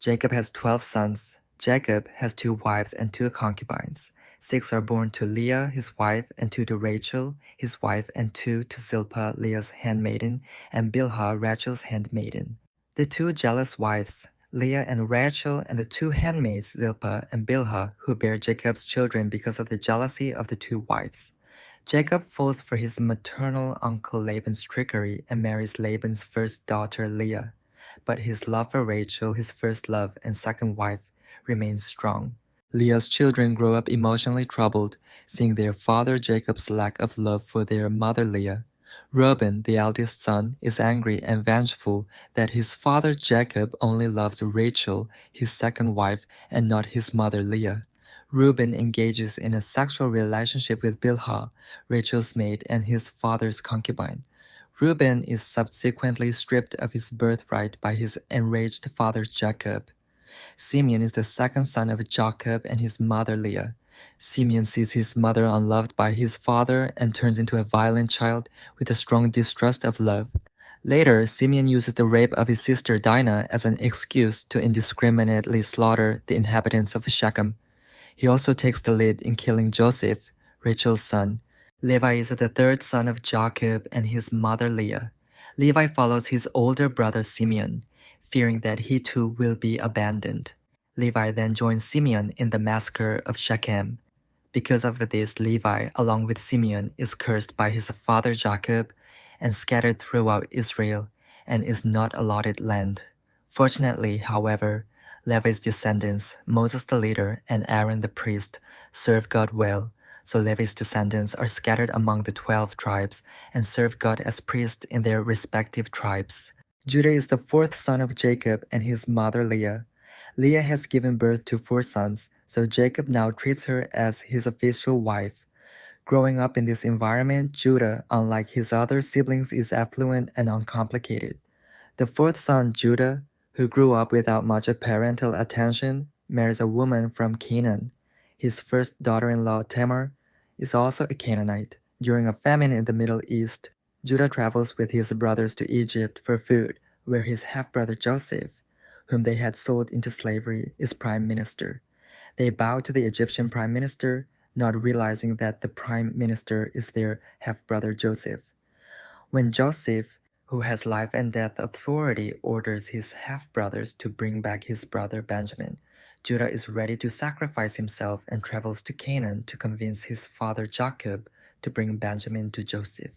Jacob has 12 sons. Jacob has 2 wives and 2 concubines. 6 are born to Leah, his wife, and 2 to Rachel, his wife, and 2 to Zilpah, Leah's handmaiden, and Bilhah, Rachel's handmaiden. The 2 jealous wives, Leah and Rachel, and the 2 handmaids, Zilpah and Bilhah, who bear Jacob's children because of the jealousy of the 2 wives. Jacob falls for his maternal uncle Laban's trickery and marries Laban's first daughter Leah. But his love for Rachel, his first love and second wife, remains strong. Leah's children grow up emotionally troubled, seeing their father Jacob's lack of love for their mother Leah. Reuben, the eldest son, is angry and vengeful that his father Jacob only loves Rachel, his second wife, and not his mother Leah. Reuben engages in a sexual relationship with Bilhah, Rachel's maid and his father's concubine. Reuben is subsequently stripped of his birthright by his enraged father Jacob. Simeon is the second son of Jacob and his mother Leah. Simeon sees his mother unloved by his father and turns into a violent child with a strong distrust of love. Later, Simeon uses the rape of his sister Dinah as an excuse to indiscriminately slaughter the inhabitants of Shechem. He also takes the lead in killing Joseph, Rachel's son. Levi is the third son of Jacob and his mother Leah. Levi follows his older brother Simeon, fearing that he too will be abandoned. Levi then joins Simeon in the massacre of Shechem. Because of this, Levi, along with Simeon, is cursed by his father Jacob and scattered throughout Israel and is not allotted land. Fortunately, however, Levi's descendants, Moses the leader and Aaron the priest, serve God well, so Levi's descendants are scattered among the 12 tribes and serve God as priests in their respective tribes. Judah is the fourth son of Jacob and his mother Leah. Leah has given birth to 4 sons, so Jacob now treats her as his official wife. Growing up in this environment, Judah, unlike his other siblings, is affluent and uncomplicated. The fourth son, Judah, who grew up without much parental attention, marries a woman from Canaan. His first daughter-in-law, Tamar, is also a Canaanite. During a famine in the Middle East, Judah travels with his brothers to Egypt for food, where his half-brother Joseph, whom they had sold into slavery, is prime minister. They bow to the Egyptian prime minister, not realizing that the prime minister is their half-brother Joseph. When Joseph, who has life and death authority, orders his half-brothers to bring back his brother Benjamin, Judah is ready to sacrifice himself and travels to Canaan to convince his father Jacob to bring Benjamin to Joseph.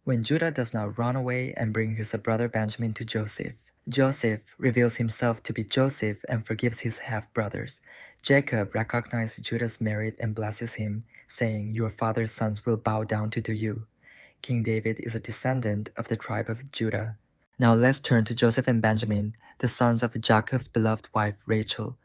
When Judah does not run away and bring his brother Benjamin to Joseph, Joseph reveals himself to be Joseph and forgives his half-brothers. Jacob recognizes Judah's merit and blesses him, saying, "Your father's sons will bow down to you." King David is a descendant of the tribe of Judah. Now let's turn to Joseph and Benjamin, the sons of Jacob's beloved wife Rachel.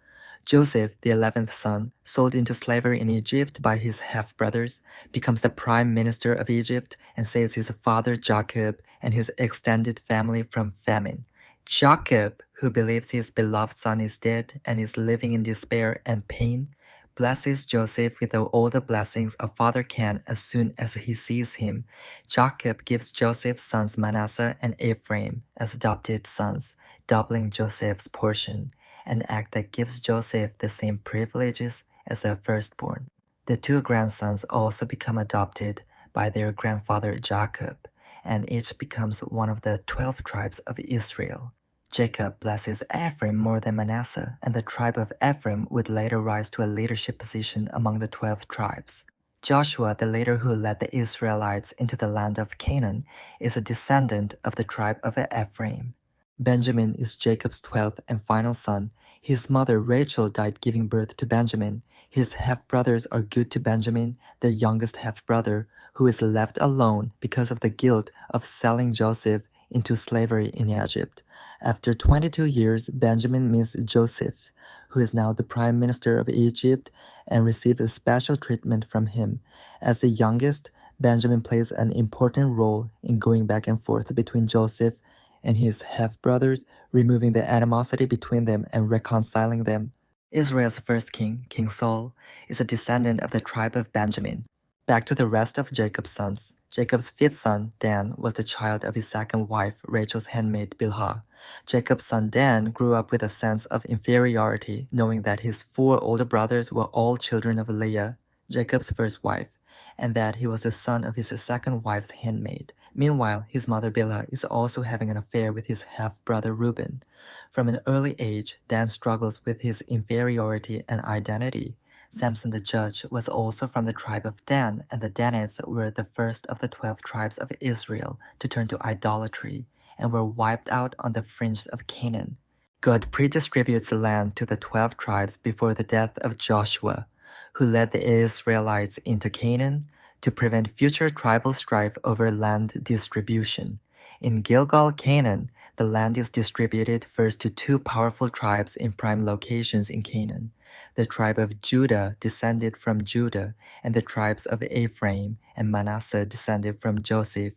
Joseph, the 11th son, sold into slavery in Egypt by his half-brothers, becomes the prime minister of Egypt and saves his father Jacob and his extended family from famine. Jacob, who believes his beloved son is dead and is living in despair and pain, blesses Joseph with all the blessings a father can as soon as he sees him. Jacob gives Joseph's sons Manasseh and Ephraim as adopted sons, doubling Joseph's portion, an act that gives Joseph the same privileges as the firstborn. The 2 grandsons also become adopted by their grandfather Jacob, and each becomes one of the 12 tribes of Israel. Jacob blesses Ephraim more than Manasseh, and the tribe of Ephraim would later rise to a leadership position among the 12 tribes. Joshua, the leader who led the Israelites into the land of Canaan, is a descendant of the tribe of Ephraim. Benjamin is Jacob's 12th and final son. His mother Rachel died giving birth to Benjamin. His half-brothers are good to Benjamin, the youngest half-brother, who is left alone because of the guilt of selling Joseph into slavery in Egypt. After 22 years, Benjamin meets Joseph, who is now the prime minister of Egypt, and receives a special treatment from him. As the youngest, Benjamin plays an important role in going back and forth between Joseph and his half-brothers, removing the animosity between them and reconciling them. Israel's first king, King Saul, is a descendant of the tribe of Benjamin. Back to the rest of Jacob's sons. Jacob's 5th son, Dan, was the child of his second wife, Rachel's handmaid Bilhah. Jacob's son Dan grew up with a sense of inferiority, knowing that his 4 older brothers were all children of Leah, Jacob's first wife, and that he was the son of his second wife's handmaid. Meanwhile, his mother Bilhah is also having an affair with his half-brother Reuben. From an early age, Dan struggles with his inferiority and identity. Samson the judge was also from the tribe of Dan, and the Danites were the first of the 12 tribes of Israel to turn to idolatry, and were wiped out on the fringe of Canaan. God predistributes the land to the 12 tribes before the death of Joshua, who led the Israelites into Canaan to prevent future tribal strife over land distribution. In Gilgal, Canaan, the land is distributed first to 2 powerful tribes in prime locations in Canaan. The tribe of Judah descended from Judah, and the tribes of Ephraim and Manasseh descended from Joseph.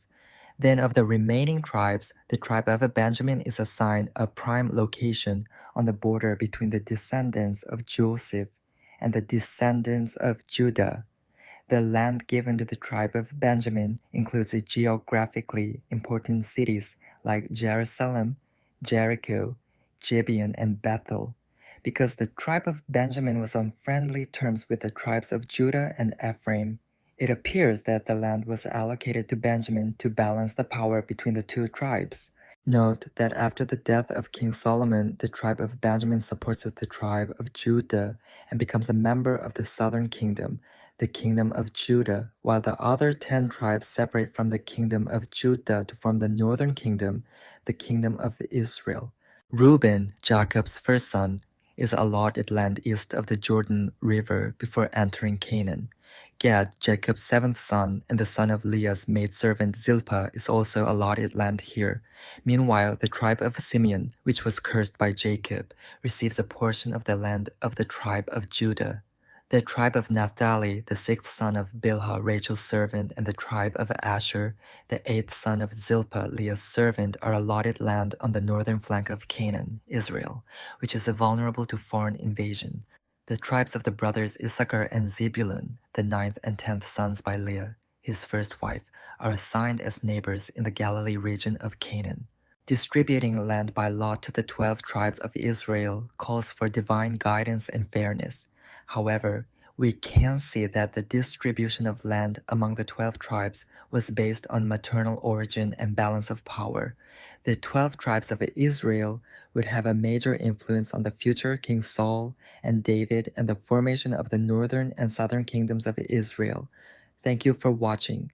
Then of the remaining tribes, the tribe of Benjamin is assigned a prime location on the border between the descendants of Joseph and the descendants of Judah. The land given to the tribe of Benjamin includes geographically important cities like Jerusalem, Jericho, Gibeon, and Bethel. Because the tribe of Benjamin was on friendly terms with the tribes of Judah and Ephraim, it appears that the land was allocated to Benjamin to balance the power between the 2 tribes. Note that after the death of King Solomon, the tribe of Benjamin supports the tribe of Judah and becomes a member of the southern kingdom, the kingdom of Judah, while the other 10 tribes separate from the kingdom of Judah to form the northern kingdom, the kingdom of Israel. Reuben, Jacob's first son, is allotted land east of the Jordan River before entering Canaan. Gad, Jacob's 7th son and the son of Leah's maidservant Zilpah, is also allotted land here. Meanwhile, the tribe of Simeon, which was cursed by Jacob, receives a portion of the land of the tribe of Judah. The tribe of Naphtali, the 6th son of Bilhah, Rachel's servant, and the tribe of Asher, the 8th son of Zilpah, Leah's servant, are allotted land on the northern flank of Canaan, Israel, which is vulnerable to foreign invasion. The tribes of the brothers Issachar and Zebulun, the 9th and 10th sons by Leah, his first wife, are assigned as neighbors in the Galilee region of Canaan. Distributing land by lot to the 12 tribes of Israel calls for divine guidance and fairness. However, we can see that the distribution of land among the 12 tribes was based on maternal origin and balance of power. The 12 tribes of Israel would have a major influence on the future King Saul and David and the formation of the northern and southern kingdoms of Israel. Thank you for watching.